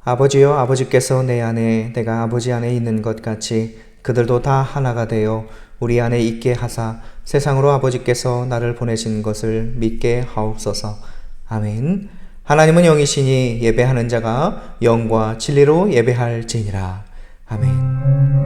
아버지여, 아버지께서 내 안에 내가 아버지 안에 있는 것 같이 그들도 다 하나가 되어 우리 안에 있게 하사 세상으로 아버지께서 나를 보내신 것을 믿게 하옵소서. 아멘. 하나님은 영이시니 예배하는 자가 영과 진리로 예배할지니라. 아멘.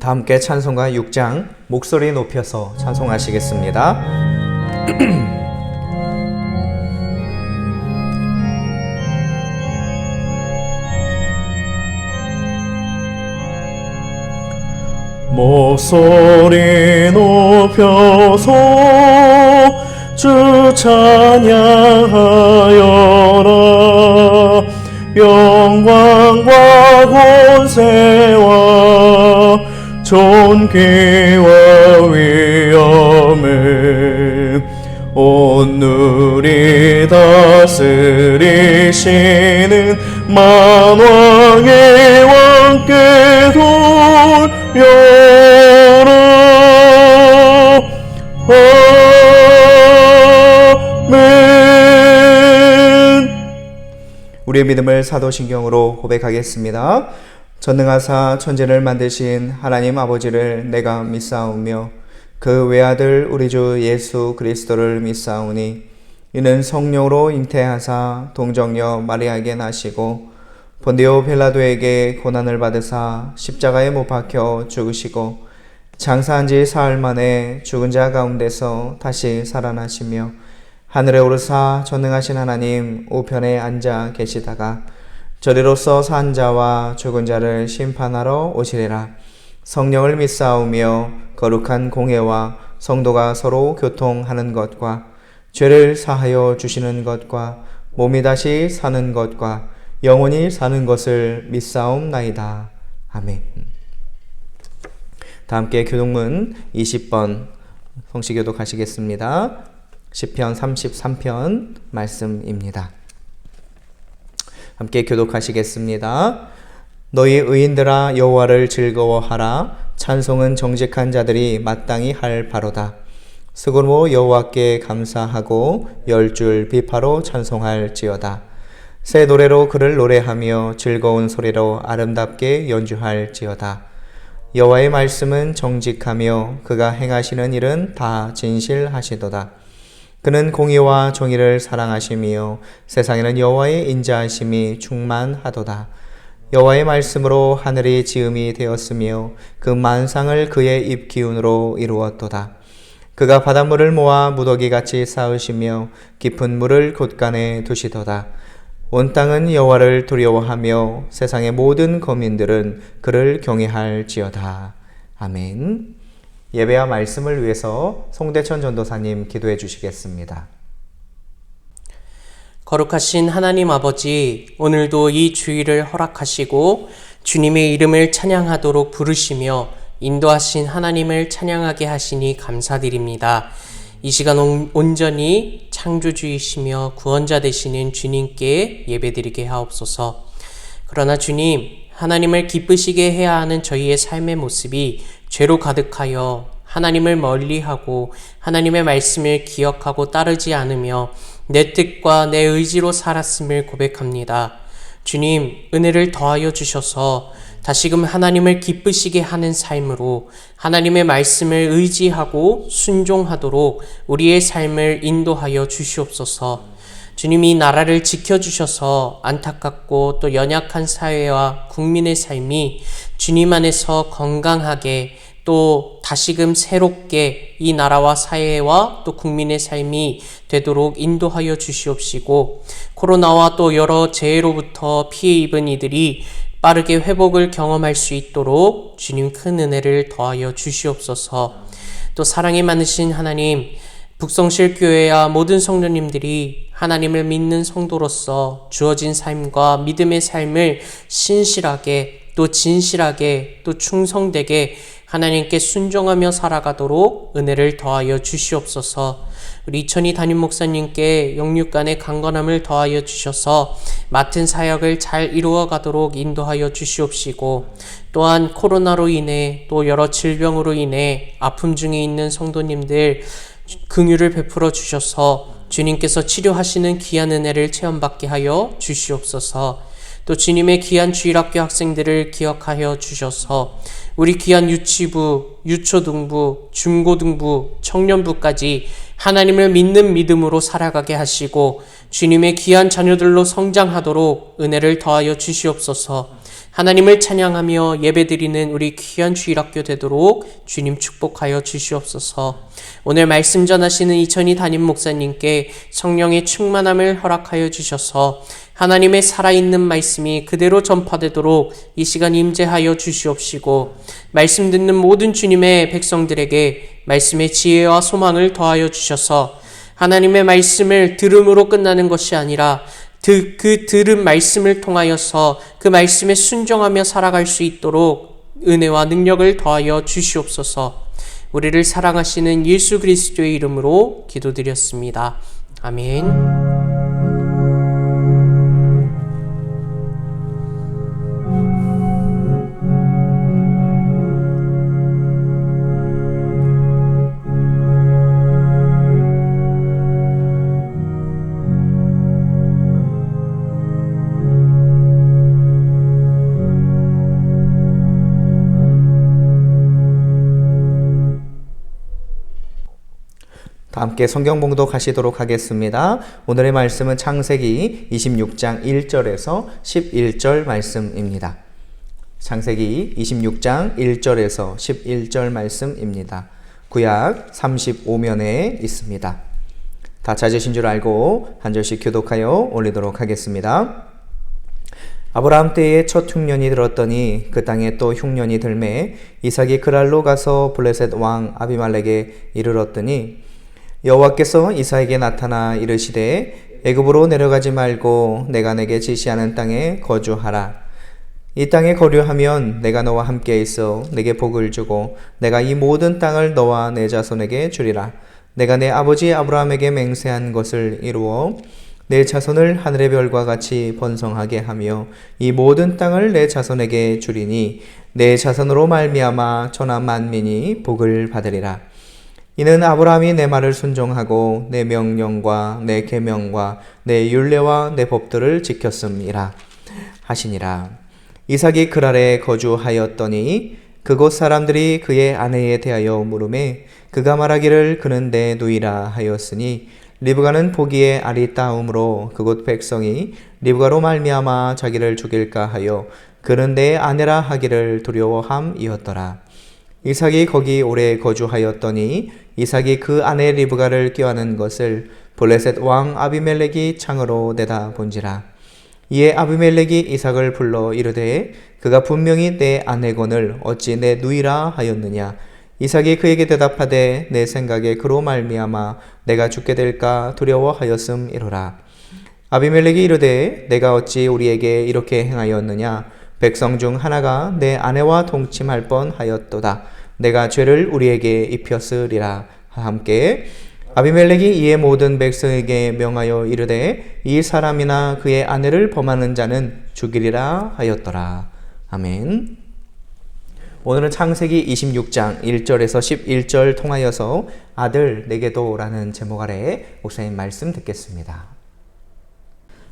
다 함께 찬송가 6장 목소리 높여서 찬송하시겠습니다. 목소리 높여서 주 찬양하여라. 영광과 권세와 존귀와 위엄을 온누리 다스리시는 만왕의 왕께 돌려라. 아멘. 우리의 믿음을 사도신경으로 고백하겠습니다. 전능하사 천지를 만드신 하나님 아버지를 내가 믿사오며 그 외아들 우리 주 예수 그리스도를 믿사오니 이는 성령으로 잉태하사 동정녀 마리아에게 나시고 본디오 빌라도에게 고난을 받으사 십자가에 못 박혀 죽으시고 장사한 지 사흘 만에 죽은 자 가운데서 다시 살아나시며 하늘에 오르사 전능하신 하나님 우편에 앉아 계시다가 저리로서 산 자와 죽은 자를 심판하러 오시리라. 성령을 믿사오며 거룩한 공회와 성도가 서로 교통하는 것과 죄를 사하여 주시는 것과 몸이 다시 사는 것과 영원히 사는 것을 믿사옵나이다. 아멘. 다 함께 교독문 20번 성시교독 하시겠습니다. 시편 33편 말씀입니다. 함께 교독하시겠습니다. 너희 의인들아 여호와를 즐거워하라. 찬송은 정직한 자들이 마땅히 할 바로다. 수고로 여호와께 감사하고 열 줄 비파로 찬송할지어다. 새 노래로 그를 노래하며 즐거운 소리로 아름답게 연주할지어다. 여호와의 말씀은 정직하며 그가 행하시는 일은 다 진실하시도다. 그는 공의와 정의를 사랑하시며 세상에는 여호와의 인자하심이 충만하도다. 여호와의 말씀으로 하늘이 지음이 되었으며 그 만상을 그의 입 기운으로 이루었도다. 그가 바닷물을 모아 무더기같이 쌓으시며 깊은 물을 곳간에 두시도다. 온 땅은 여호와를 두려워하며 세상의 모든 거민들은 그를 경외할지어다. 아멘. 예배와 말씀을 위해서 송대천 전도사님 기도해 주시겠습니다. 거룩하신 하나님 아버지, 오늘도 이 주일을 허락하시고 주님의 이름을 찬양하도록 부르시며 인도하신 하나님을 찬양하게 하시니 감사드립니다. 이 시간 온전히 창조주이시며 구원자 되시는 주님께 예배드리게 하옵소서. 그러나 주님, 하나님을 기쁘시게 해야 하는 저희의 삶의 모습이 죄로 가득하여 하나님을 멀리하고 하나님의 말씀을 기억하고 따르지 않으며 내 뜻과 내 의지로 살았음을 고백합니다. 주님, 은혜를 더하여 주셔서 다시금 하나님을 기쁘시게 하는 삶으로 하나님의 말씀을 의지하고 순종하도록 우리의 삶을 인도하여 주시옵소서. 주님이 나라를 지켜주셔서 안타깝고 또 연약한 사회와 국민의 삶이 주님 안에서 건강하게 또 또 다시금 새롭게 이 나라와 사회와 또 국민의 삶이 되도록 인도하여 주시옵시고, 코로나와 또 여러 재해로부터 피해 입은 이들이 빠르게 회복을 경험할 수 있도록 주님 큰 은혜를 더하여 주시옵소서. 또 사랑이 많으신 하나님, 북성실 교회와 모든 성도님들이 하나님을 믿는 성도로서 주어진 삶과 믿음의 삶을 신실하게 또 진실하게 또 충성되게 하나님께 순종하며 살아가도록 은혜를 더하여 주시옵소서. 우리 이천희 담임 목사님께 영육간의 강건함을 더하여 주셔서 맡은 사역을 잘 이루어가도록 인도하여 주시옵시고, 또한 코로나로 인해 또 여러 질병으로 인해 아픔 중에 있는 성도님들 긍휼을 베풀어 주셔서 주님께서 치료하시는 귀한 은혜를 체험받게 하여 주시옵소서. 또 주님의 귀한 주일학교 학생들을 기억하여 주셔서 우리 귀한 유치부, 유초등부, 중고등부, 청년부까지 하나님을 믿는 믿음으로 살아가게 하시고 주님의 귀한 자녀들로 성장하도록 은혜를 더하여 주시옵소서. 하나님을 찬양하며 예배드리는 우리 귀한 주일학교 되도록 주님 축복하여 주시옵소서. 오늘 말씀 전하시는 이천희 담임 목사님께 성령의 충만함을 허락하여 주셔서 하나님의 살아있는 말씀이 그대로 전파되도록 이 시간 임재하여 주시옵시고, 말씀 듣는 모든 주님의 백성들에게 말씀의 지혜와 소망을 더하여 주셔서 하나님의 말씀을 들음으로 끝나는 것이 아니라 그 들은 말씀을 통하여서 그 말씀에 순종하며 살아갈 수 있도록 은혜와 능력을 더하여 주시옵소서. 우리를 사랑하시는 예수 그리스도의 이름으로 기도드렸습니다. 아멘. 함께 성경 봉독 하시도록 하겠습니다. 오늘의 말씀은 창세기 26장 1절에서 11절 말씀입니다. 창세기 26장 1절에서 11절 말씀입니다. 구약 35면에 있습니다. 다 찾으신 줄 알고 한 절씩 교독하여 올리도록 하겠습니다. 아브라함 때에 첫 흉년이 들었더니 그 땅에 또 흉년이 들매 이삭이 그랄로 가서 블레셋 왕 아비말렉에 이르렀더니 여호와께서 이삭에게 나타나 이르시되 애굽으로 내려가지 말고 내가 내게 지시하는 땅에 거주하라. 이 땅에 거류하면 내가 너와 함께 있어 내게 복을 주고 내가 이 모든 땅을 너와 내 자손에게 주리라. 내가 내 아버지 아브라함에게 맹세한 것을 이루어 내 자손을 하늘의 별과 같이 번성하게 하며 이 모든 땅을 내 자손에게 주리니 내 자손으로 말미암아 천하 만민이 복을 받으리라. 이는 아브라함이 내 말을 순종하고 내 명령과 내 계명과 내 율례와 내 법들을 지켰음이라 하시니라. 이삭이 그랄에 거주하였더니 그곳 사람들이 그의 아내에 대하여 물으매 그가 말하기를 그는 내 누이라 하였으니 리브가는 보기에 아리따움으로 그곳 백성이 리브가로 말미암아 자기를 죽일까 하여 그는 내 아내라 하기를 두려워함이었더라. 이삭이 거기 오래 거주하였더니 이삭이 그 아내 리브가를 꾀하는 것을 블레셋 왕 아비멜렉이 창으로 내다 본지라. 이에 아비멜렉이 이삭을 불러 이르되 그가 분명히 내 아내거늘 어찌 내 누이라 하였느냐. 이삭이 그에게 대답하되 내 생각에 그로 말미암아 내가 죽게 될까 두려워하였음이로라. 아비멜렉이 이르되 내가 어찌 우리에게 이렇게 행하였느냐. 백성 중 하나가 내 아내와 동침할 뻔하였도다. 내가 죄를 우리에게 입혔으리라. 함께 아비멜렉이 이에 모든 백성에게 명하여 이르되 이 사람이나 그의 아내를 범하는 자는 죽이리라 하였더라. 아멘. 오늘은 창세기 26장 1절에서 11절 통하여서 아들 내게도 라는 제목 아래 목사님 말씀 듣겠습니다.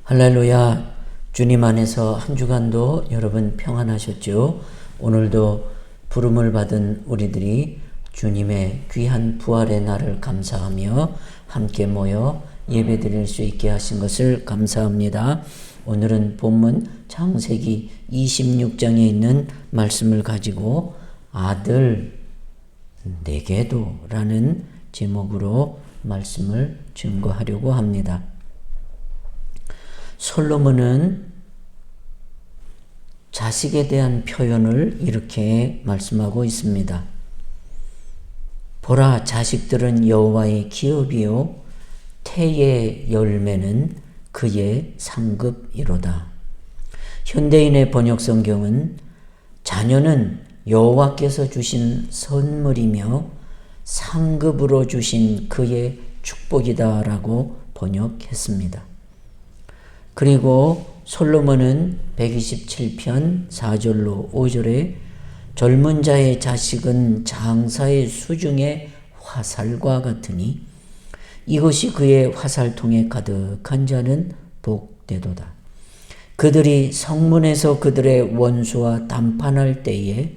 할렐루야. 주님 안에서 한 주간도 여러분 평안하셨죠? 오늘도 부름을 받은 우리들이 주님의 귀한 부활의 날을 감사하며 함께 모여 예배드릴 수 있게 하신 것을 감사합니다. 오늘은 본문 창세기 26장에 있는 말씀을 가지고 아들 내게도 라는 제목으로 말씀을 증거하려고 합니다. 솔로몬은 자식에 대한 표현을 이렇게 말씀하고 있습니다. 보라, 자식들은 여호와의 기업이요 태의 열매는 그의 상급이로다. 현대인의 번역 성경은 자녀는 여호와께서 주신 선물이며 상급으로 주신 그의 축복이다라고 번역했습니다. 그리고 솔로몬은 127편 4절로 5절에 젊은 자의 자식은 장사의 수중의 화살과 같으니 이것이 그의 화살통에 가득한 자는 복되도다. 그들이 성문에서 그들의 원수와 담판할 때에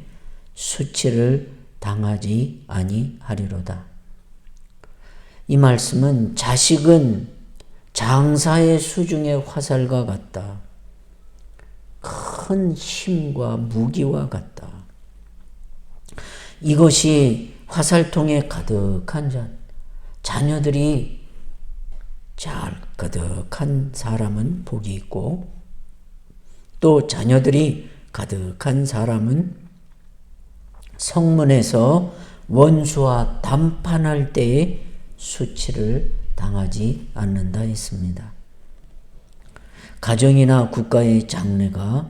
수치를 당하지 아니하리로다. 이 말씀은 자식은 장사의 수중의 화살과 같다. 큰 힘과 무기와 같다. 이것이 화살통에 가득한 자녀들이 잘 가득한 사람은 복이 있고 또 자녀들이 가득한 사람은 성문에서 원수와 담판할 때에 수치를 당하지 않는다 했습니다. 가정이나 국가의 장래가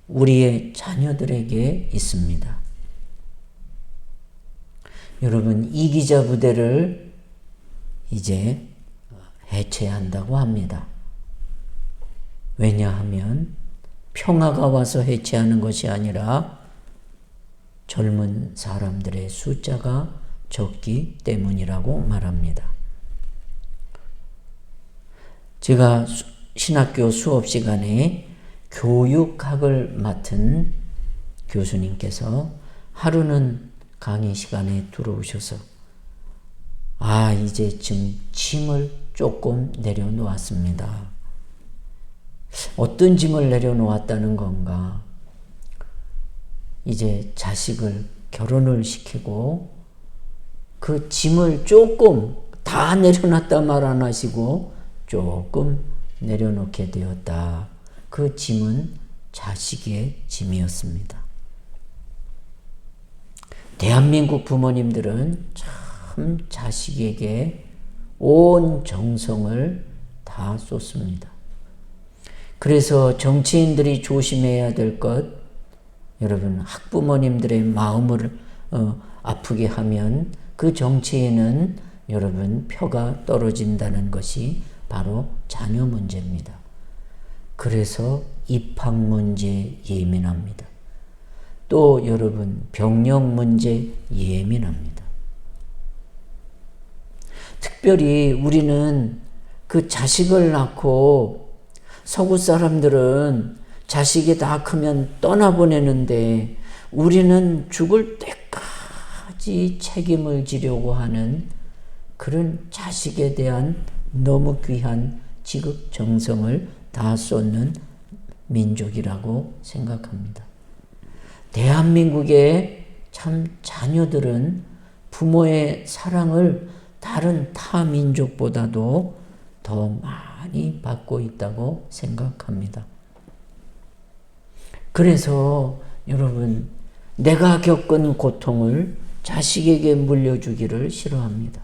우리의 자녀들에게 있습니다. 여러분, 이기자 부대를 이제 해체한다고 합니다. 왜냐하면 평화가 와서 해체하는 것이 아니라 젊은 사람들의 숫자가 적기 때문이라고 말합니다. 제가 신학교 수업 시간에 교육학을 맡은 교수님께서 하루는 강의 시간에 들어오셔서 이제 지금 짐을 조금 내려놓았습니다. 어떤 짐을 내려놓았다는 건가? 이제 자식을 결혼을 시키고 그 짐을 조금 다 내려놨다 말 안 하시고 조금 내려놓게 되었다. 그 짐은 자식의 짐이었습니다. 대한민국 부모님들은 참 자식에게 온 정성을 다 쏟습니다. 그래서 정치인들이 조심해야 될 것, 여러분, 학부모님들의 마음을 아프게 하면 그 정치인은 여러분 표가 떨어진다는 것이 바로 자녀 문제입니다. 그래서 입학 문제 예민합니다. 또 여러분 병력 문제 예민합니다. 특별히 우리는 그 자식을 낳고 서구 사람들은 자식이 다 크면 떠나보내는데 우리는 죽을 때까지 책임을 지려고 하는 그런 자식에 대한 너무 귀한 지극 정성을 다 쏟는 민족이라고 생각합니다. 대한민국의 참 자녀들은 부모의 사랑을 다른 타 민족보다도 더 많이 받고 있다고 생각합니다. 그래서 여러분, 내가 겪은 고통을 자식에게 물려주기를 싫어합니다.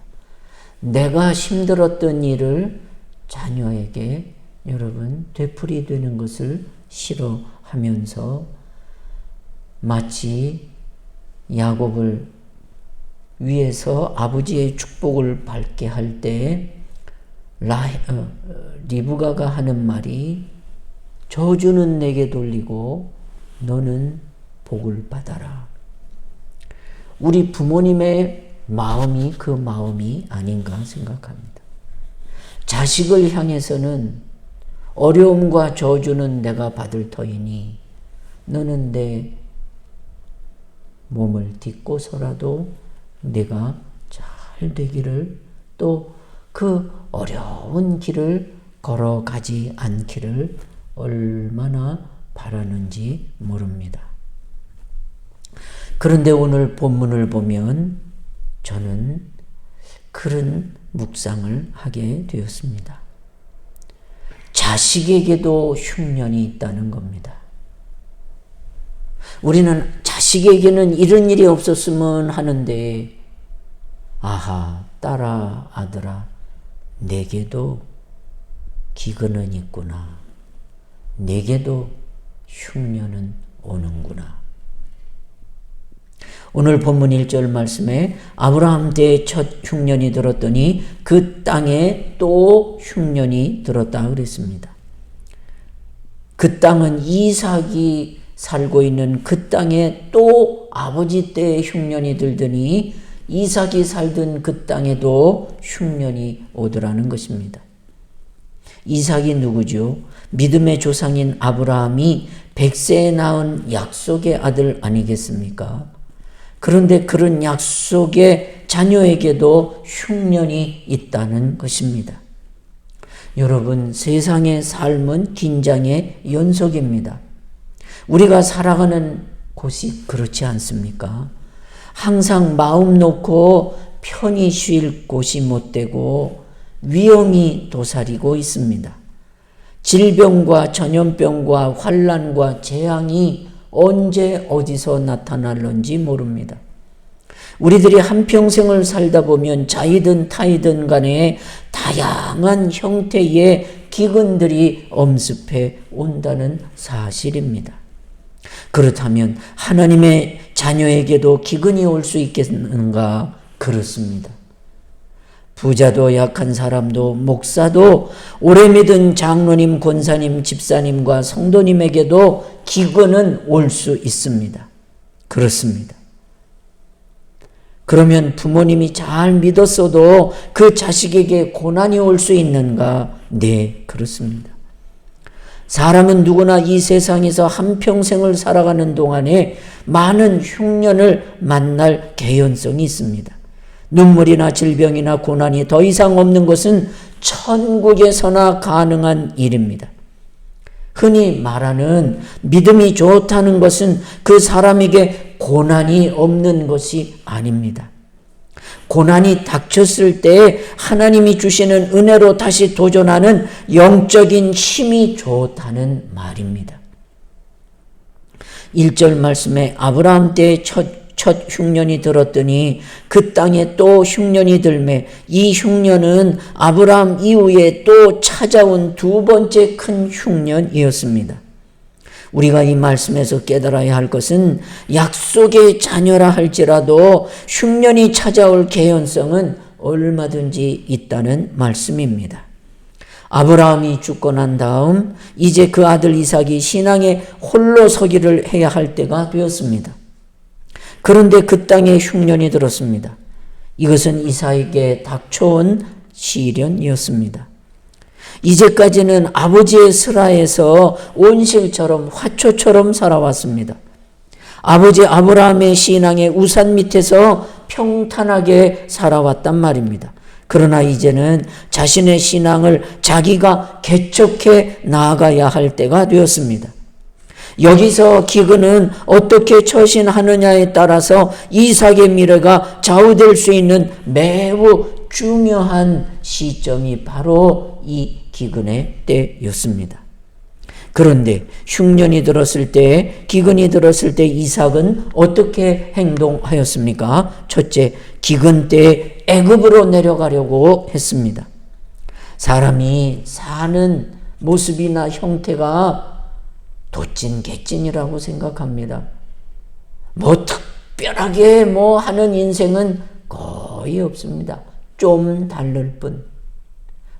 내가 힘들었던 일을 자녀에게 여러분 되풀이되는 것을 싫어하면서 마치 야곱을 위해서 아버지의 축복을 받게 할 때 리브가가 하는 말이 저주는 내게 돌리고 너는 복을 받아라. 우리 부모님의 마음이 그 마음이 아닌가 생각합니다. 자식을 향해서는 어려움과 저주는 내가 받을 터이니 너는 내 몸을 딛고서라도 내가 잘 되기를 또 그 어려운 길을 걸어가지 않기를 얼마나 바라는지 모릅니다. 그런데 오늘 본문을 보면 저는 그런 묵상을 하게 되었습니다. 자식에게도 흉년이 있다는 겁니다. 우리는 자식에게는 이런 일이 없었으면 하는데, 아하, 딸아, 아들아, 내게도 기근은 있구나. 내게도 흉년은 오는구나. 오늘 본문 1절 말씀에 아브라함 때에 첫 흉년이 들었더니 그 땅에 또 흉년이 들었다 그랬습니다. 그 땅은 이삭이 살고 있는 그 땅에 또 아버지 때에 흉년이 들더니 이삭이 살던 그 땅에도 흉년이 오더라는 것입니다. 이삭이 누구죠? 믿음의 조상인 아브라함이 100세에 낳은 약속의 아들 아니겠습니까? 그런데 그런 약속의 자녀에게도 흉년이 있다는 것입니다. 여러분, 세상의 삶은 긴장의 연속입니다. 우리가 살아가는 곳이 그렇지 않습니까? 항상 마음 놓고 편히 쉴 곳이 못 되고 위험이 도사리고 있습니다. 질병과 전염병과 환난과 재앙이 언제 어디서 나타날런지 모릅니다. 우리들이 한평생을 살다 보면 자이든 타이든 간에 다양한 형태의 기근들이 엄습해 온다는 사실입니다. 그렇다면 하나님의 자녀에게도 기근이 올 수 있겠는가? 그렇습니다. 부자도 약한 사람도 목사도 오래 믿은 장로님, 권사님, 집사님과 성도님에게도 기근은 올 수 있습니다. 그렇습니다. 그러면 부모님이 잘 믿었어도 그 자식에게 고난이 올 수 있는가? 네, 그렇습니다. 사람은 누구나 이 세상에서 한평생을 살아가는 동안에 많은 흉년을 만날 개연성이 있습니다. 눈물이나 질병이나 고난이 더 이상 없는 것은 천국에서나 가능한 일입니다. 흔히 말하는 믿음이 좋다는 것은 그 사람에게 고난이 없는 것이 아닙니다. 고난이 닥쳤을 때 하나님이 주시는 은혜로 다시 도전하는 영적인 힘이 좋다는 말입니다. 1절 말씀에 아브라함 때에 첫 흉년이 들었더니 그 땅에 또 흉년이 들매 이 흉년은 아브라함 이후에 또 찾아온 두 번째 큰 흉년이었습니다. 우리가 이 말씀에서 깨달아야 할 것은 약속의 자녀라 할지라도 흉년이 찾아올 개연성은 얼마든지 있다는 말씀입니다. 아브라함이 죽고 난 다음 이제 그 아들 이삭이 신앙에 홀로 서기를 해야 할 때가 되었습니다. 그런데 그 땅에 흉년이 들었습니다. 이것은 이삭에게 닥쳐온 시련이었습니다. 이제까지는 아버지의 슬하에서 온실처럼 화초처럼 살아왔습니다. 아버지 아브라함의 신앙의 우산 밑에서 평탄하게 살아왔단 말입니다. 그러나 이제는 자신의 신앙을 자기가 개척해 나아가야 할 때가 되었습니다. 여기서 기근은 어떻게 처신하느냐에 따라서 이삭의 미래가 좌우될 수 있는 매우 중요한 시점이 바로 이 기근의 때였습니다. 그런데 흉년이 들었을 때, 기근이 들었을 때 이삭은 어떻게 행동하였습니까? 첫째, 기근 때에 애굽으로 내려가려고 했습니다. 사람이 사는 모습이나 형태가 도찐개찐이라고 생각합니다. 특별하게 하는 인생은 거의 없습니다. 좀 다를 뿐.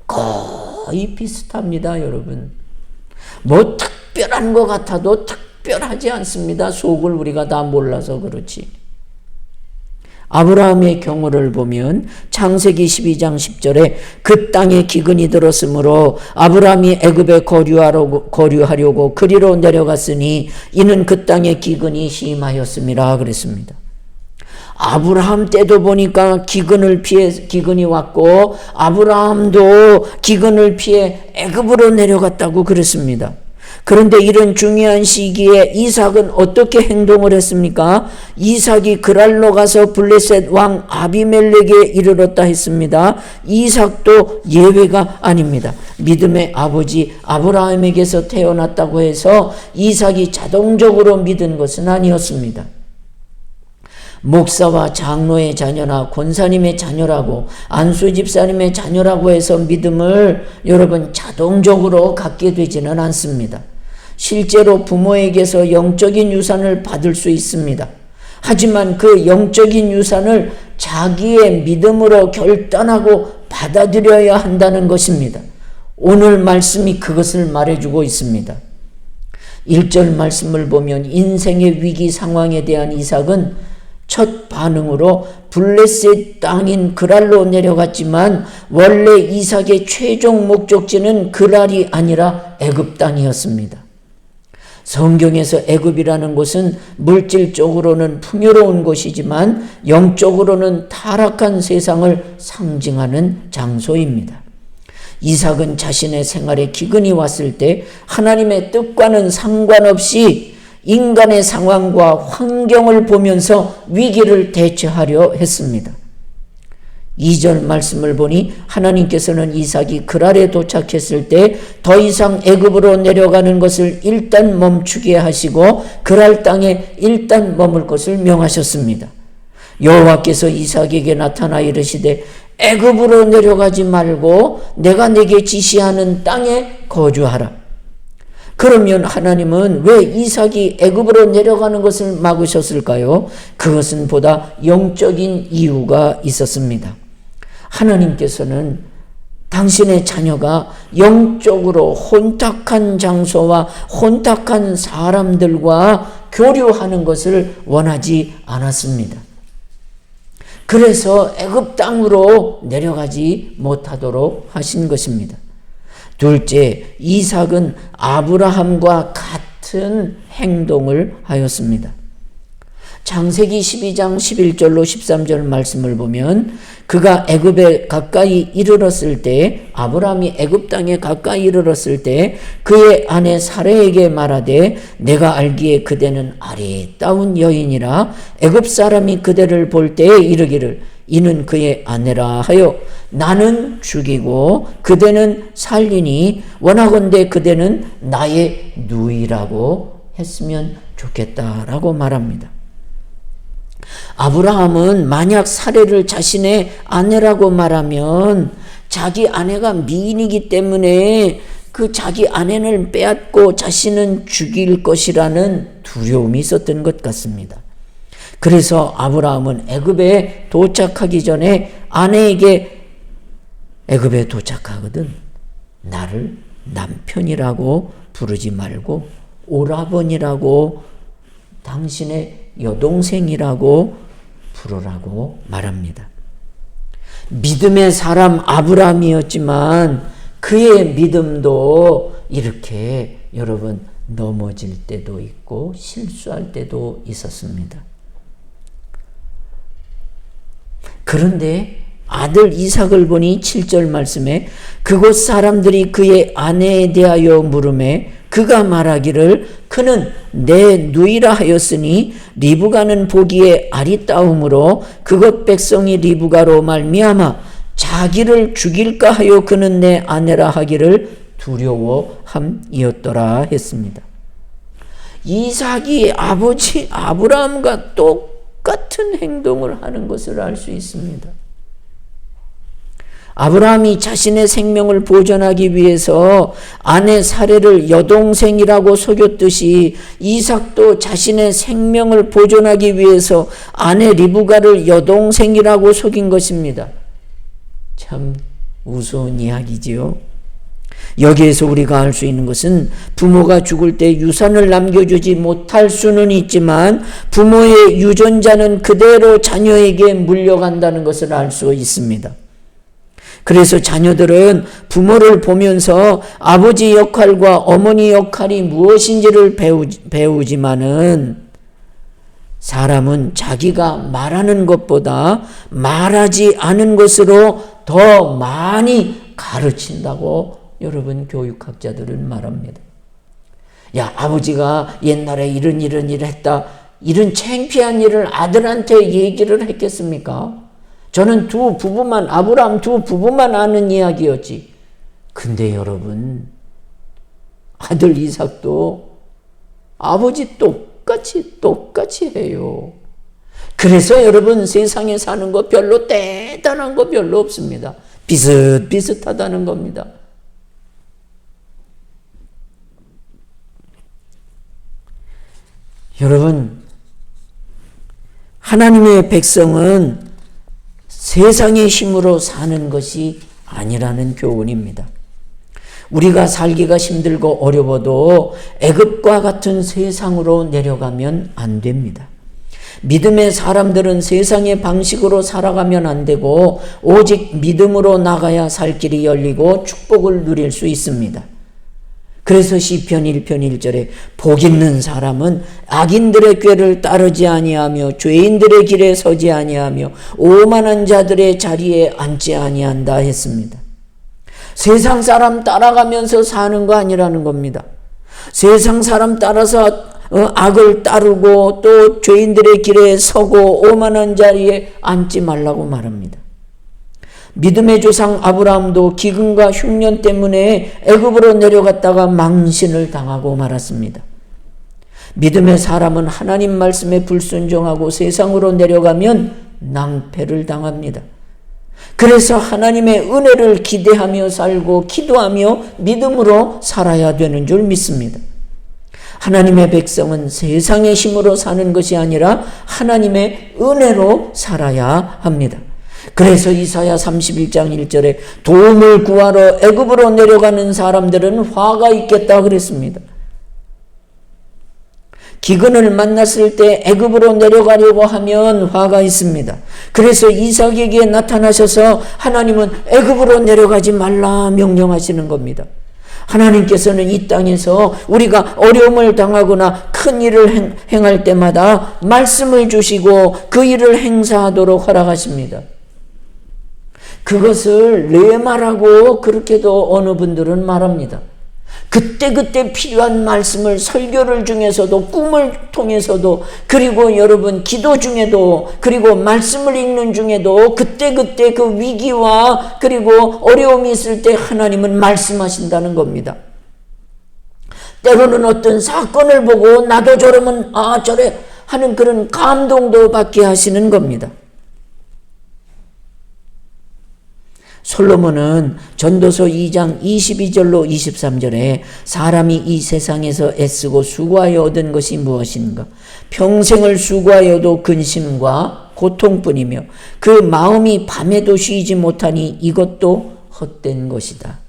거의 비슷합니다, 여러분. 특별한 것 같아도 특별하지 않습니다. 속을 우리가 다 몰라서 그렇지. 아브라함의 경우를 보면 창세기 12장 10절에 그 땅에 기근이 들었으므로 아브라함이 애굽에 거류하려고 그리로 내려갔으니 이는 그 땅에 기근이 심하였음이라 그랬습니다. 아브라함 때도 보니까 기근이 왔고 아브라함도 기근을 피해 애굽으로 내려갔다고 그랬습니다. 그런데 이런 중요한 시기에 이삭은 어떻게 행동을 했습니까? 이삭이 그랄로 가서 블레셋 왕 아비멜렉에 이르렀다 했습니다. 이삭도 예외가 아닙니다. 믿음의 아버지 아브라함에게서 태어났다고 해서 이삭이 자동적으로 믿은 것은 아니었습니다. 목사와 장로의 자녀나 권사님의 자녀라고, 안수 집사님의 자녀라고 해서 믿음을 여러분 자동적으로 갖게 되지는 않습니다. 실제로 부모에게서 영적인 유산을 받을 수 있습니다. 하지만 그 영적인 유산을 자기의 믿음으로 결단하고 받아들여야 한다는 것입니다. 오늘 말씀이 그것을 말해주고 있습니다. 1절 말씀을 보면 인생의 위기 상황에 대한 이삭은 첫 반응으로 블레셋 땅인 그랄로 내려갔지만 원래 이삭의 최종 목적지는 그랄이 아니라 애굽 땅이었습니다. 성경에서 애굽이라는 곳은 물질적으로는 풍요로운 곳이지만 영적으로는 타락한 세상을 상징하는 장소입니다. 이삭은 자신의 생활에 기근이 왔을 때 하나님의 뜻과는 상관없이 인간의 상황과 환경을 보면서 위기를 대처하려 했습니다. 2절 말씀을 보니 하나님께서는 이삭이 그랄에 도착했을 때 더 이상 애굽으로 내려가는 것을 일단 멈추게 하시고 그랄 땅에 일단 머물 것을 명하셨습니다. 여호와께서 이삭에게 나타나 이르시되 애굽으로 내려가지 말고 내가 네게 지시하는 땅에 거주하라. 그러면 하나님은 왜 이삭이 애굽으로 내려가는 것을 막으셨을까요? 그것은 보다 영적인 이유가 있었습니다. 하나님께서는 당신의 자녀가 영적으로 혼탁한 장소와 혼탁한 사람들과 교류하는 것을 원하지 않았습니다. 그래서 애굽 땅으로 내려가지 못하도록 하신 것입니다. 둘째, 이삭은 아브라함과 같은 행동을 하였습니다. 창세기 12장 11절로 13절 말씀을 보면 그가 애굽에 가까이 이르렀을 때 아브라함이 애굽 땅에 가까이 이르렀을 때 그의 아내 사레에게 말하되 내가 알기에 그대는 아리따운 여인이라 애굽 사람이 그대를 볼 때에 이르기를 이는 그의 아내라 하여 나는 죽이고 그대는 살리니 원하건대 그대는 나의 누이라고 했으면 좋겠다라고 말합니다. 아브라함은 만약 사레를 자신의 아내라고 말하면 자기 아내가 미인이기 때문에 그 자기 아내를 빼앗고 자신은 죽일 것이라는 두려움이 있었던 것 같습니다. 그래서 아브라함은 애굽에 도착하기 전에 아내에게 애굽에 도착하거든 나를 남편이라고 부르지 말고 오라버니라고 당신의 여동생이라고 부르라고 말합니다. 믿음의 사람 아브라함이었지만 그의 믿음도 이렇게 여러분 넘어질 때도 있고 실수할 때도 있었습니다. 그런데 아들 이삭을 보니 7절 말씀에 그곳 사람들이 그의 아내에 대하여 물으매 그가 말하기를 그는 내 누이라 하였으니 리브가는 보기에 아리따움으로 그것 백성이 리브가로 말미암아 자기를 죽일까 하여 그는 내 아내라 하기를 두려워함이었더라 했습니다. 이삭이 아버지 아브라함과 똑같은 행동을 하는 것을 알 수 있습니다. 아브라함이 자신의 생명을 보존하기 위해서 아내 사레를 여동생이라고 속였듯이 이삭도 자신의 생명을 보존하기 위해서 아내 리브가를 여동생이라고 속인 것입니다. 참 우스운 이야기지요. 여기에서 우리가 알 수 있는 것은 부모가 죽을 때 유산을 남겨주지 못할 수는 있지만 부모의 유전자는 그대로 자녀에게 물려간다는 것을 알 수 있습니다. 그래서 자녀들은 부모를 보면서 아버지 역할과 어머니 역할이 무엇인지를 배우지만은 사람은 자기가 말하는 것보다 말하지 않은 것으로 더 많이 가르친다고 여러분 교육학자들은 말합니다. 야, 아버지가 옛날에 이런 일을 했다. 이런 창피한 일을 아들한테 얘기를 했겠습니까? 저는 아브라함 두 부부만 아는 이야기였지. 근데 여러분, 아들 이삭도 아버지 똑같이 해요. 그래서 여러분, 세상에 사는 거 별로 대단한 거 별로 없습니다. 비슷비슷하다는 겁니다. 여러분, 하나님의 백성은 세상의 힘으로 사는 것이 아니라는 교훈입니다. 우리가 살기가 힘들고 어려워도 애굽과 같은 세상으로 내려가면 안 됩니다. 믿음의 사람들은 세상의 방식으로 살아가면 안 되고 오직 믿음으로 나가야 살 길이 열리고 축복을 누릴 수 있습니다. 그래서 시편 1편 1절에 복 있는 사람은 악인들의 꾀를 따르지 아니하며 죄인들의 길에 서지 아니하며 오만한 자들의 자리에 앉지 아니한다 했습니다. 세상 사람 따라가면서 사는 거 아니라는 겁니다. 세상 사람 따라서 악을 따르고 또 죄인들의 길에 서고 오만한 자리에 앉지 말라고 말합니다. 믿음의 조상 아브라함도 기근과 흉년 때문에 애굽으로 내려갔다가 망신을 당하고 말았습니다. 믿음의 사람은 하나님 말씀에 불순종하고 세상으로 내려가면 낭패를 당합니다. 그래서 하나님의 은혜를 기대하며 살고 기도하며 믿음으로 살아야 되는 줄 믿습니다. 하나님의 백성은 세상의 힘으로 사는 것이 아니라 하나님의 은혜로 살아야 합니다. 그래서 이사야 31장 1절에 도움을 구하러 애굽으로 내려가는 사람들은 화가 있겠다 그랬습니다. 기근을 만났을 때 애굽으로 내려가려고 하면 화가 있습니다. 그래서 이삭에게 나타나셔서 하나님은 애굽으로 내려가지 말라 명령하시는 겁니다. 하나님께서는 이 땅에서 우리가 어려움을 당하거나 큰 일을 행할 때마다 말씀을 주시고 그 일을 행사하도록 허락하십니다. 그것을 레마라고 그렇게도 어느 분들은 말합니다. 그때그때 필요한 말씀을 설교를 중에서도 꿈을 통해서도 그리고 여러분 기도 중에도 그리고 말씀을 읽는 중에도 그때그때 그 위기와 그리고 어려움이 있을 때 하나님은 말씀하신다는 겁니다. 때로는 어떤 사건을 보고 나도 저러면 저래 하는 그런 감동도 받게 하시는 겁니다. 솔로몬은 전도서 2장 22절로 23절에 사람이 이 세상에서 애쓰고 수고하여 얻은 것이 무엇인가? 평생을 수고하여도 근심과 고통뿐이며 그 마음이 밤에도 쉬지 못하니 이것도 헛된 것이다.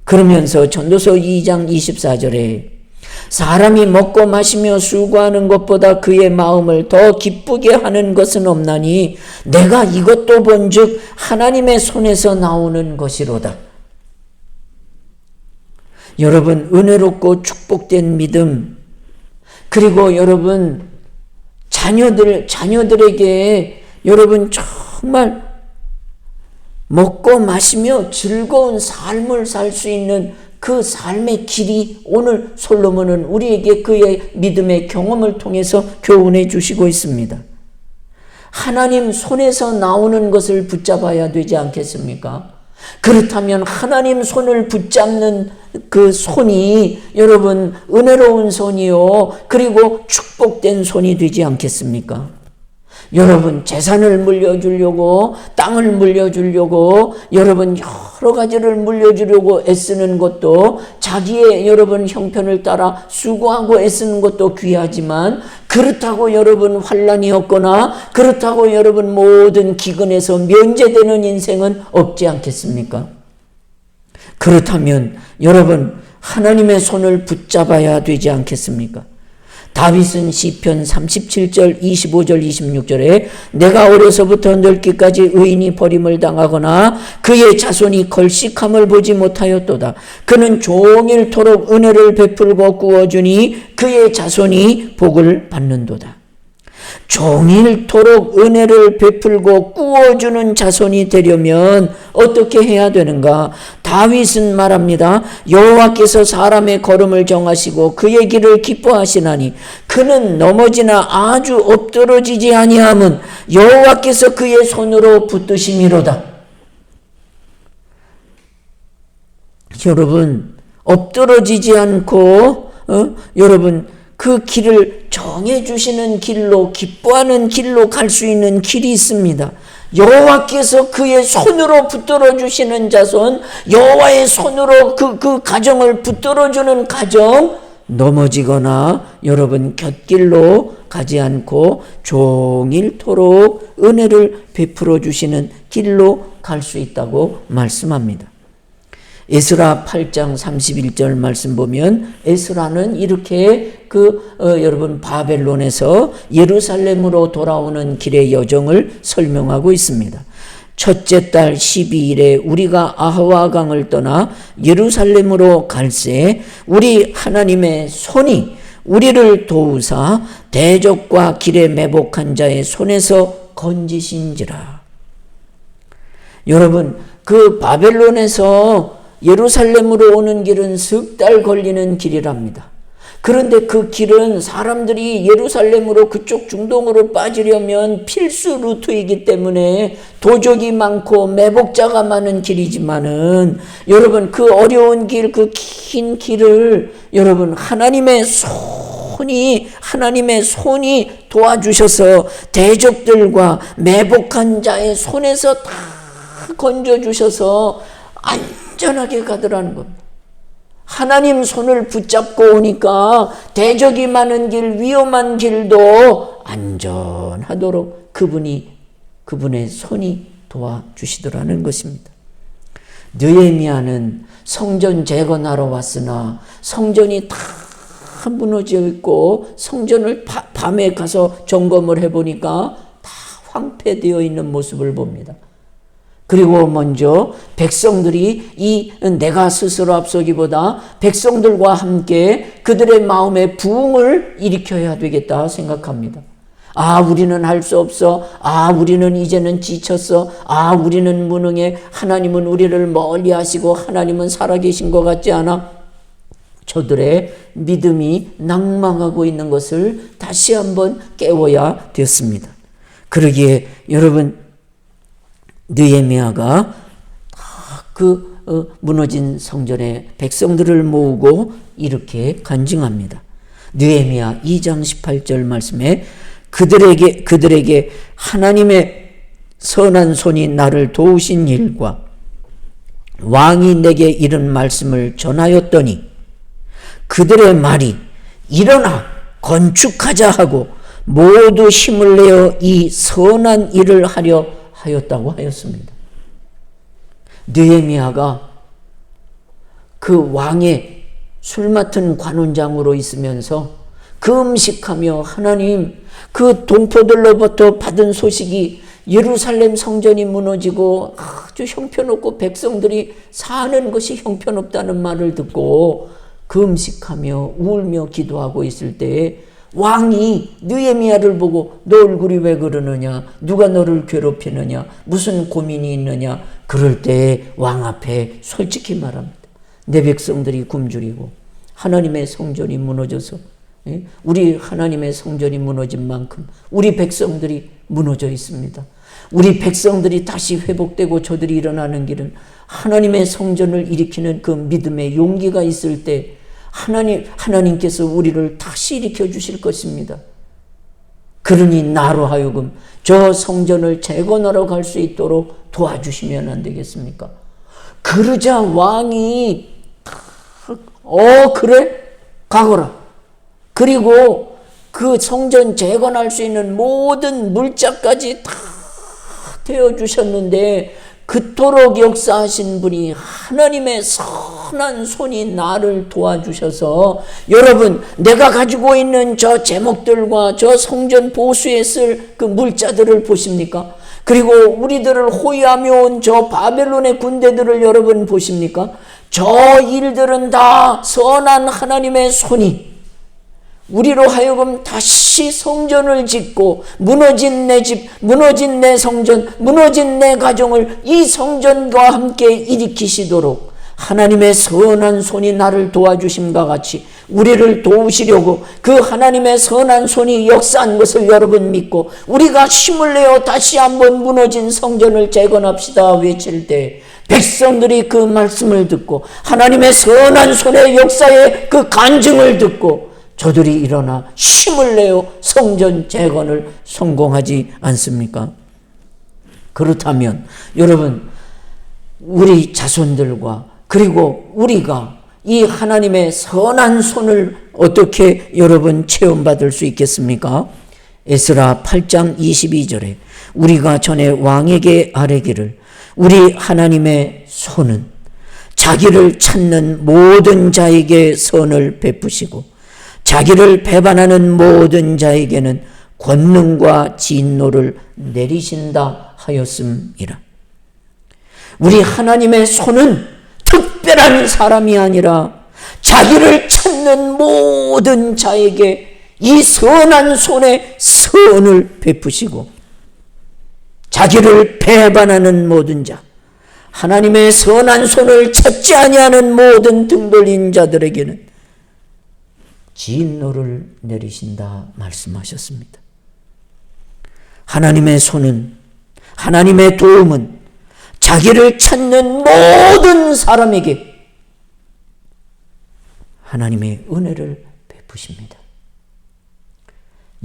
그러면서 전도서 2장 24절에 사람이 먹고 마시며 수고하는 것보다 그의 마음을 더 기쁘게 하는 것은 없나니 내가 이것도 본즉 하나님의 손에서 나오는 것이로다. 여러분, 은혜롭고 축복된 믿음, 그리고 여러분 자녀들에게 여러분 정말 먹고 마시며 즐거운 삶을 살 수 있는 그 삶의 길이 오늘 솔로몬은 우리에게 그의 믿음의 경험을 통해서 교훈해 주시고 있습니다. 하나님 손에서 나오는 것을 붙잡아야 되지 않겠습니까? 그렇다면 하나님 손을 붙잡는 그 손이 여러분 은혜로운 손이요 그리고 축복된 손이 되지 않겠습니까? 여러분 재산을 물려주려고 땅을 물려주려고 여러분 여러 가지를 물려주려고 애쓰는 것도 자기의 여러분 형편을 따라 수고하고 애쓰는 것도 귀하지만 그렇다고 여러분 환난이 없거나 그렇다고 여러분 모든 기근에서 면제되는 인생은 없지 않겠습니까? 그렇다면 여러분 하나님의 손을 붙잡아야 되지 않겠습니까? 다윗은 시편 37절 25절 26절에 내가 어려서부터 늙기까지 의인이 버림을 당하거나 그의 자손이 걸식함을 보지 못하였도다. 그는 종일토록 은혜를 베풀고 구워주니 그의 자손이 복을 받는도다. 종일토록 은혜를 베풀고 꾸어주는 자손이 되려면 어떻게 해야 되는가? 다윗은 말합니다. 여호와께서 사람의 걸음을 정하시고 그의 길을 기뻐하시나니 그는 넘어지나 아주 엎드러지지 아니함은 여호와께서 그의 손으로 붙드심이로다. 여러분, 엎드러지지 않고 여러분 그 길을 정해주시는 길로, 기뻐하는 길로 갈 수 있는 길이 있습니다. 여호와께서 그의 손으로 붙들어 주시는 자손, 여호와의 손으로 그 가정을 붙들어 주는 가정, 넘어지거나 여러분 곁길로 가지 않고 종일토록 은혜를 베풀어 주시는 길로 갈 수 있다고 말씀합니다. 에스라 8장 31절 말씀 보면 에스라는 이렇게 여러분 바벨론에서 예루살렘으로 돌아오는 길의 여정을 설명하고 있습니다. 첫째 달 12일에 우리가 아하와 강을 떠나 예루살렘으로 갈새 우리 하나님의 손이 우리를 도우사 대적과 길에 매복한 자의 손에서 건지신지라. 여러분, 그 바벨론에서 예루살렘으로 오는 길은 석 달 걸리는 길이랍니다. 그런데 그 길은 사람들이 예루살렘으로 그쪽 중동으로 빠지려면 필수 루트이기 때문에 도적이 많고 매복자가 많은 길이지만은 여러분 그 어려운 길, 그 긴 길을 여러분 하나님의 손이 도와주셔서 대적들과 매복한 자의 손에서 다 건져주셔서 안전하게 가더라는 겁니다. 하나님 손을 붙잡고 오니까 대적이 많은 길, 위험한 길도 안전하도록 그분의 손이 도와주시더라는 것입니다. 느헤미야는 성전 재건하러 왔으나 성전이 다 무너져 있고 성전을 밤에 가서 점검을 해보니까 다 황폐되어 있는 모습을 봅니다. 그리고 먼저 백성들이 내가 스스로 앞서기보다 백성들과 함께 그들의 마음에 부흥을 일으켜야 되겠다 생각합니다. 우리는 할 수 없어. 우리는 이제는 지쳤어. 우리는 무능해. 하나님은 우리를 멀리 하시고 하나님은 살아계신 것 같지 않아? 저들의 믿음이 낭망하고 있는 것을 다시 한번 깨워야 되었습니다. 그러기에 여러분, 느헤미야가 무너진 성전에 백성들을 모으고 이렇게 간증합니다. 느헤미야 2장 18절 말씀에 그들에게 하나님의 선한 손이 나를 도우신 일과 왕이 내게 이런 말씀을 전하였더니 그들의 말이 일어나 건축하자 하고 모두 힘을 내어 이 선한 일을 하려 하였다고 하였습니다. 느헤미야가 그 왕의 술 맡은 관원장으로 있으면서 금식하며 하나님 그 동포들로부터 받은 소식이 예루살렘 성전이 무너지고 아주 형편없고 백성들이 사는 것이 형편없다는 말을 듣고 금식하며 울며 기도하고 있을 때에 왕이 느헤미야를 보고 너 얼굴이 왜 그러느냐? 누가 너를 괴롭히느냐? 무슨 고민이 있느냐? 그럴 때 왕 앞에 솔직히 말합니다. 내 백성들이 굶주리고 하나님의 성전이 무너져서 우리 하나님의 성전이 무너진 만큼 우리 백성들이 무너져 있습니다. 우리 백성들이 다시 회복되고 저들이 일어나는 길은 하나님의 성전을 일으키는 그 믿음의 용기가 있을 때 하나님께서 우리를 다시 일으켜 주실 것입니다. 그러니 나로 하여금 저 성전을 재건하러 갈 수 있도록 도와주시면 안 되겠습니까? 그러자 왕이 그래? 가거라. 그리고 그 성전 재건할 수 있는 모든 물자까지 다 되어주셨는데 그토록 역사하신 분이 하나님의 선한 손이 나를 도와주셔서 여러분 내가 가지고 있는 저 제목들과 저 성전 보수에 쓸 그 물자들을 보십니까? 그리고 우리들을 호위하며 온 저 바벨론의 군대들을 여러분 보십니까? 저 일들은 다 선한 하나님의 손이 우리로 하여금 다시 다시 성전을 짓고 무너진 내 집, 무너진 내 성전, 무너진 내 가정을 이 성전과 함께 일으키시도록 하나님의 선한 손이 나를 도와주심과 같이 우리를 도우시려고 그 하나님의 선한 손이 역사한 것을 여러분 믿고 우리가 힘을 내어 다시 한번 무너진 성전을 재건합시다 외칠 때 백성들이 그 말씀을 듣고 하나님의 선한 손의 역사의 그 간증을 듣고 저들이 일어나 힘을 내어 성전 재건을 성공하지 않습니까? 그렇다면 여러분 우리 자손들과 그리고 우리가 이 하나님의 선한 손을 어떻게 여러분 체험받을 수 있겠습니까? 에스라 8장 22절에 우리가 전에 왕에게 아뢰기를 우리 하나님의 손은 자기를 찾는 모든 자에게 선을 베푸시고 자기를 배반하는 모든 자에게는 권능과 진노를 내리신다 하였음이라. 우리 하나님의 손은 특별한 사람이 아니라 자기를 찾는 모든 자에게 이 선한 손에 선을 베푸시고 자기를 배반하는 모든 자, 하나님의 선한 손을 찾지 아니하는 모든 등 돌린 자들에게는 진노를 내리신다 말씀하셨습니다. 하나님의 손은, 하나님의 도움은 자기를 찾는 모든 사람에게 하나님의 은혜를 베푸십니다.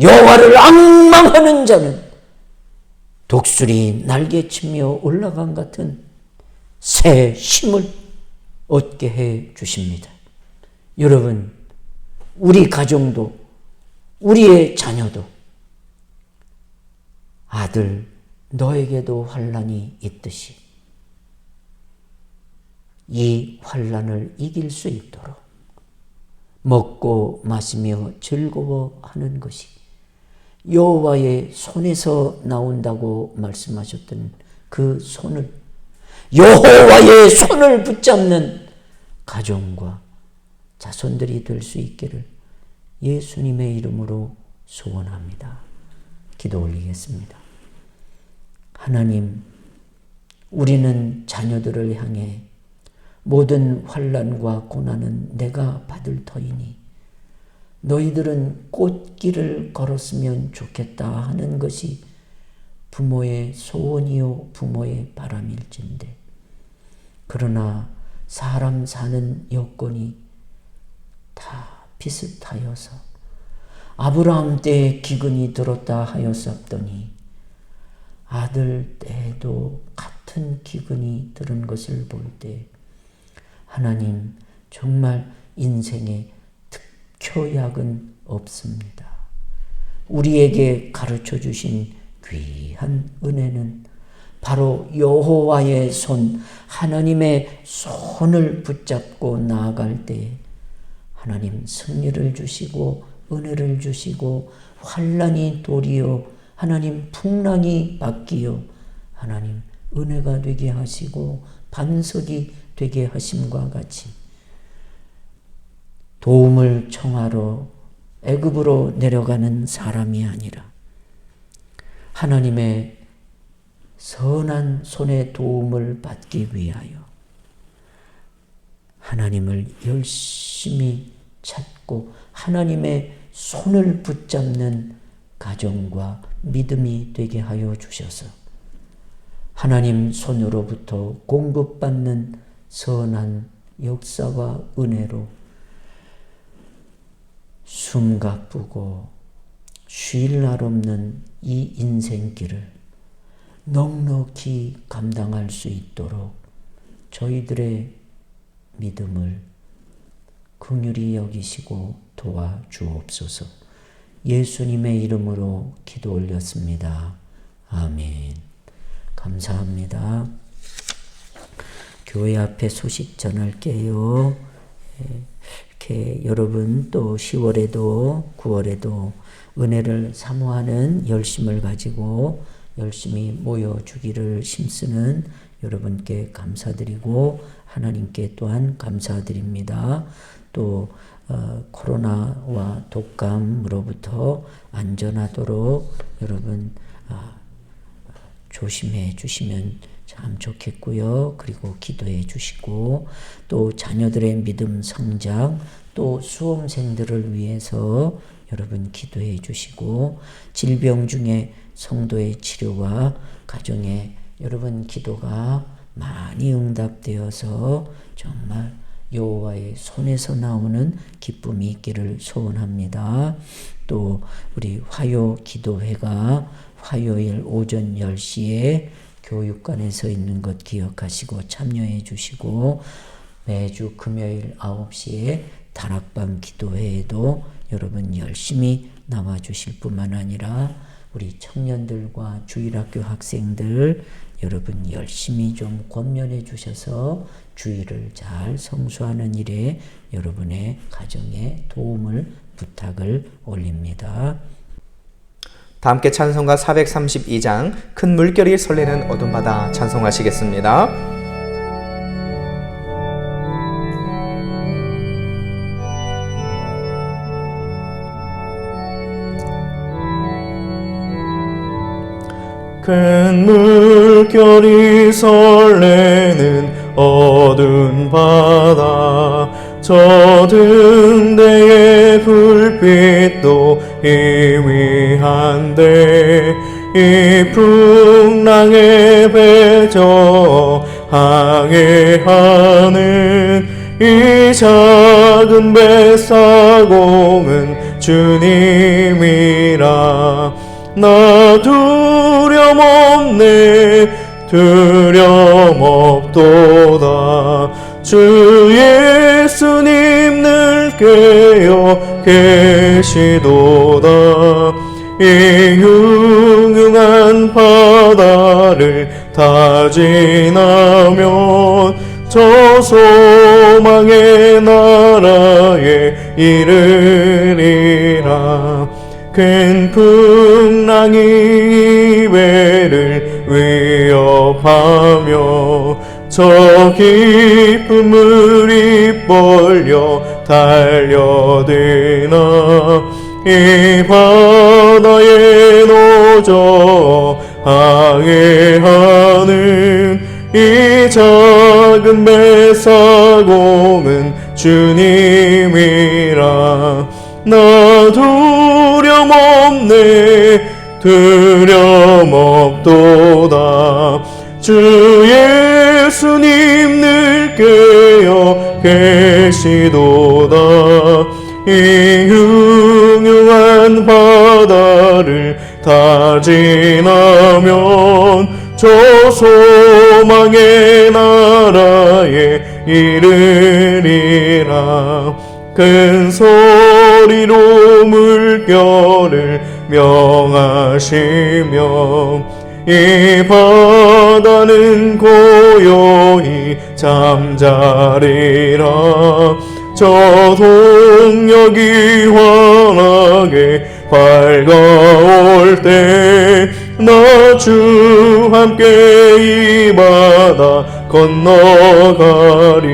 여호와를 앙망하는 자는 독수리 날개치며 올라간 같은 새 힘을 얻게 해 주십니다. 여러분, 우리 가정도 우리의 자녀도 아들 너에게도 환난이 있듯이 이 환난을 이길 수 있도록 먹고 마시며 즐거워하는 것이 여호와의 손에서 나온다고 말씀하셨던 그 손을, 여호와의 손을 붙잡는 가정과 자손들이 될 수 있기를 예수님의 이름으로 소원합니다. 기도 올리겠습니다. 하나님, 우리는 자녀들을 향해 모든 환난과 고난은 내가 받을 터이니 너희들은 꽃길을 걸었으면 좋겠다 하는 것이 부모의 소원이요 부모의 바람일진데, 그러나 사람 사는 여건이 다 비슷하여서 아브라함 때에 기근이 들었다 하였었더니 아들 때에도 같은 기근이 들은 것을 볼 때 하나님, 정말 인생에 특효약은 없습니다. 우리에게 가르쳐 주신 귀한 은혜는 바로 여호와의 손, 하나님의 손을 붙잡고 나아갈 때 하나님 승리를 주시고 은혜를 주시고 환난이 도리어 하나님 풍랑이 바뀌어 하나님 은혜가 되게 하시고 반석이 되게 하심과 같이 도움을 청하러 애굽으로 내려가는 사람이 아니라 하나님의 선한 손의 도움을 받기 위하여 하나님을 열심히 찾고 하나님의 손을 붙잡는 가정과 믿음이 되게 하여 주셔서 하나님 손으로부터 공급받는 선한 역사와 은혜로 숨가쁘고 쉴 날 없는 이 인생길을 넉넉히 감당할 수 있도록 저희들의 믿음을 긍휼히 여기시고 도와주옵소서. 예수님의 이름으로 기도 올렸습니다. 아멘. 감사합니다. 교회 앞에 소식 전할게요. 이렇게 여러분 또 10월에도 9월에도 은혜를 사모하는 열심을 가지고 열심히 모여주기를 힘쓰는 여러분께 감사드리고 하나님께 또한 감사드립니다. 또 코로나와 독감으로부터 안전하도록 여러분 조심해 주시면 참 좋겠고요. 그리고 기도해 주시고 또 자녀들의 믿음 성장 또 수험생들을 위해서 여러분 기도해 주시고 질병 중에 성도의 치료와 가정의 여러분 기도가 많이 응답되어서 정말 여호와의 손에서 나오는 기쁨이 있기를 소원합니다. 또 우리 화요 기도회가 화요일 오전 10시에 교육관에서 있는 것 기억하시고 참여해 주시고 매주 금요일 9시에 다락방 기도회에도 여러분 열심히 나와 주실 뿐만 아니라 우리 청년들과 주일학교 학생들 여러분 열심히 좀 권면해 주셔서 주일을 잘 성수하는 일에 여러분의 가정에 도움을 부탁을 올립니다. 다 함께 찬송가 432장 큰 물결이 설레는 어둠바다 찬송하시겠습니다. 큰 물결이 설레는 어두운 바다 저등대의 불빛도 희미한데 이 풍랑에 배저 항해하는 이 작은 뱃사공은 주님이라 나 두려움 없네 두려움 없도다 주 예수님 늘 깨어 계시도다 이 흉흉한 바다를 다 지나면 저 소망의 나라에 이르리라 큰 풍랑이 배를 위협하며 저 깊은 물이 벌려 달려드나 이 바다에 노져 항해하는 이 작은 뱃사공은 주님이라 나 두려움 없네 두려움 없도다 주 예수님 늘 깨어 계시도다 이 흉흉한 바다를 다 지나면 저 소망의 나라에 이르리라 큰 소리로 물결을 명하시며 이 바다는 고요히 잠자리라 저 동력이 환하게 밝아올 때 나 주 함께 이 바다 건너가리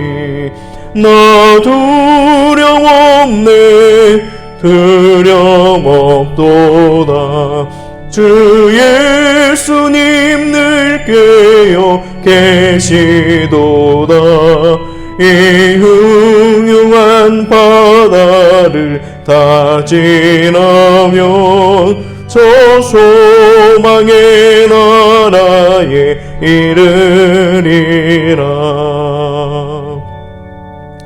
나 두려움 없네 두려움 없도다 주 예수님 늘 깨어 계시도다 이 흉흉한 바다를 다 지나면 저 소망의 나라에 이르리라.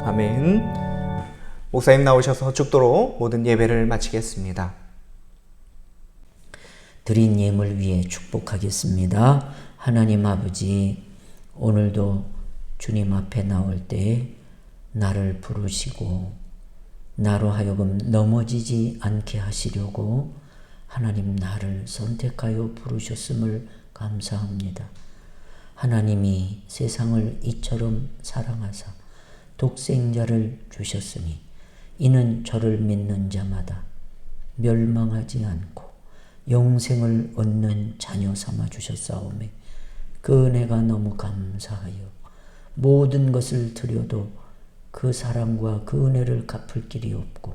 아멘. 목사님 나오셔서 축도로 모든 예배를 마치겠습니다. 드린 예물 위해 축복하겠습니다. 하나님 아버지, 오늘도 주님 앞에 나올 때 나를 부르시고 나로 하여금 넘어지지 않게 하시려고 하나님 나를 선택하여 부르셨음을 감사합니다. 하나님이 세상을 이처럼 사랑하사 독생자를 주셨으니 이는 저를 믿는 자마다 멸망하지 않고 영생을 얻는 자녀 삼아 주셨사오매 그 은혜가 너무 감사하여 모든 것을 드려도 그 사랑과 그 은혜를 갚을 길이 없고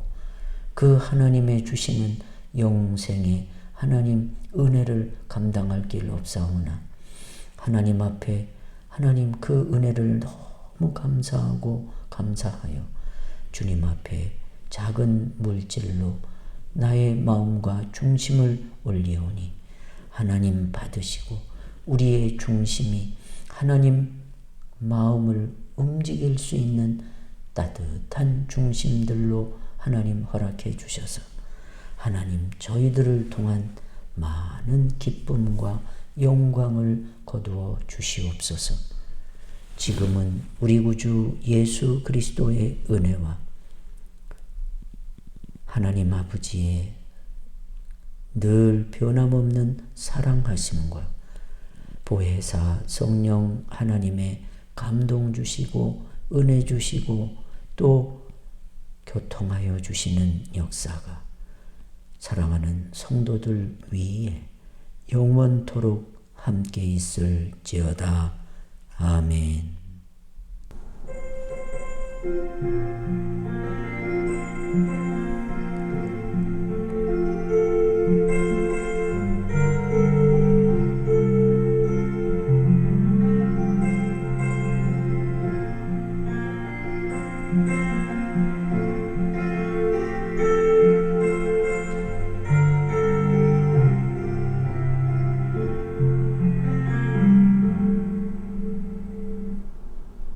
그 하나님의 주시는 영생의 하나님 은혜를 감당할 길 없사오나 하나님 앞에 하나님 그 은혜를 너무 감사하고 감사하여 주님 앞에 작은 물질로 나의 마음과 중심을 올리오니 하나님 받으시고 우리의 중심이 하나님 마음을 움직일 수 있는 따뜻한 중심들로 하나님 허락해 주셔서 하나님 저희들을 통한 많은 기쁨과 영광을 거두어 주시옵소서. 지금은 우리 구주 예수 그리스도의 은혜와 하나님 아버지의 늘 변함없는 사랑하심과 보혜사 성령 하나님의 감동 주시고 은혜 주시고 또 교통하여 주시는 역사가 사랑하는 성도들 위에 영원토록 함께 있을지어다. 아멘.